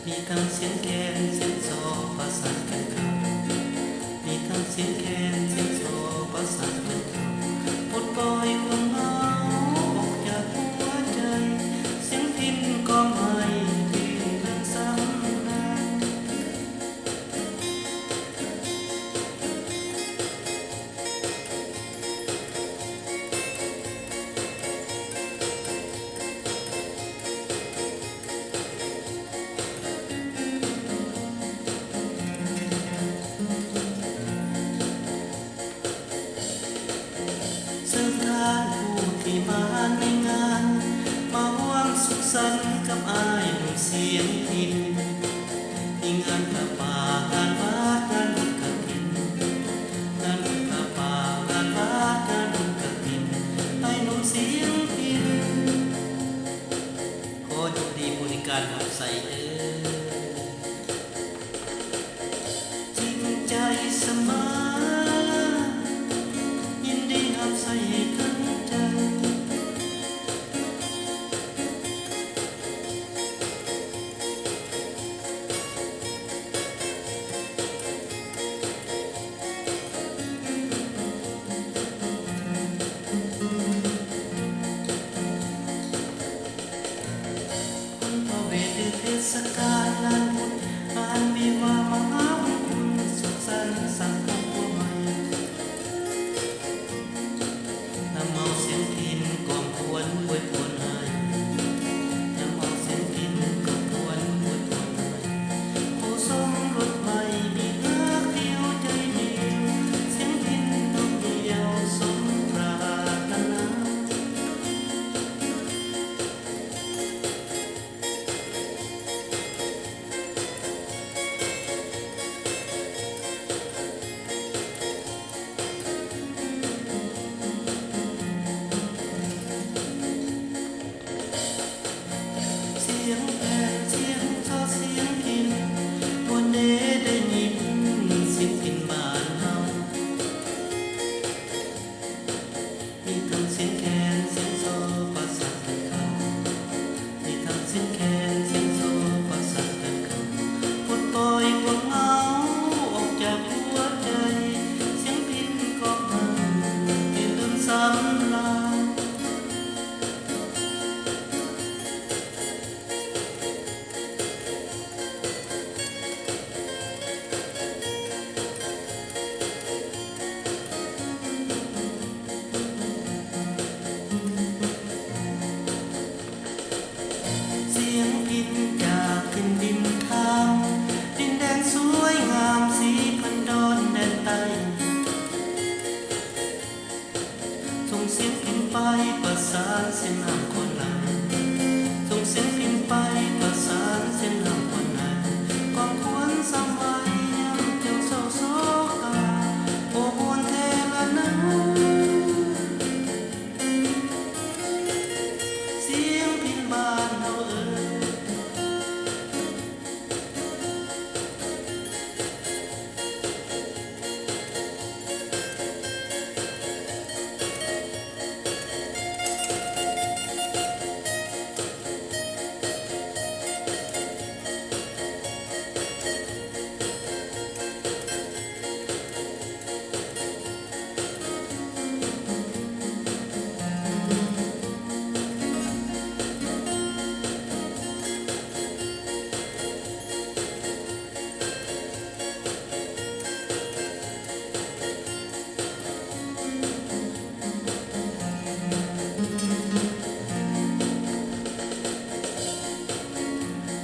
มีทั้งเสียงแคนเสียงซอประสานกันเข้ามีทั้งเสียงแคนเสียงซอประสานกันเข้าปลดปล่อยความเหงาออกจากหัวใจเสียงพิณก็ไม่ที่เรื่องสำคัญที่มาในงานมาร่วมสุขสันต์กับอ้ายหนุ่มเสียงพิณที่งานผ้าป่างานวัดงานบุญกฐินงานบุญผ้าป่างานวัดงานบุญกฐินอ้ายหนุ่มเสียงพิณขออยู่ดีบริการรับใส่เด้อจริงใจเสมอยินดีรับใส่ทั้งใจเทศกาลงานบุญงานวิวาห์มหามงคลสุขสันต์สังคมผู้ใหม่นำเอาเสียงพิณกองควรอวยพรให้นำเอาเสียงพิณกองควรอวยพรให้ผู้ทรงรถใหม่มีรักเดียวใจเดียวเสียงพิณดวงเดียวสมปรารถนาเสียงแคนเสียงซอเสียงพิณวันเดได้ยินเสียงพิณบ้านเฮามีทั้งเสียงแคนเสียงซอประสานกันเข้ามีทั้งเสียงแคนเสียงซอประสานกันเข้าปลดปล่อยความเหงาออกจากหัวใจเสียงพิณก็มาที่ลืมสำราญเสียงพิณจากถิ่นดินทางดินแดนสวยงามสีพันดอนแดนใต้ส่งเสียงพิณไปประสานเส้นทางคนไหลส่งเสียงพิณไปประสานเส้นทางคนไหลกองควรสมัยยังเจ้าเศร้าโศกาโอ้โหเทละนะเสียงพิณบ้านเฮา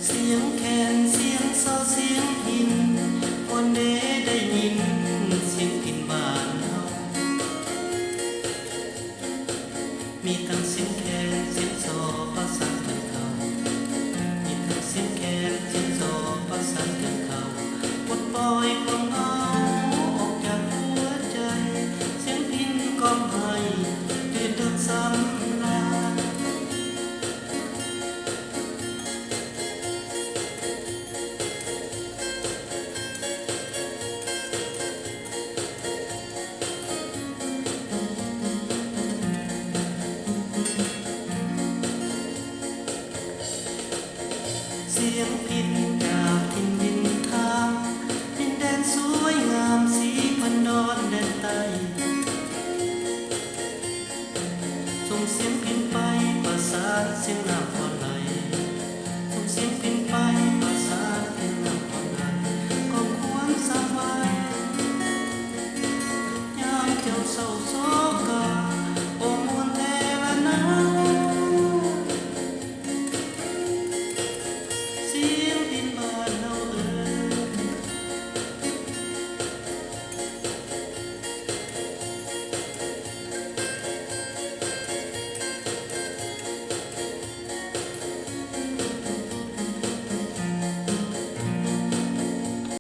เสียงแคนเสียงซอเสียงพิณวันเดได้ยินเสียงพิณบ้านเฮามีทั้งเสียงแคนเสียงซอประสานกันเข้ามีทั้งเสียงแคนเสียงซอประสานกันเข้าปลดปล่อย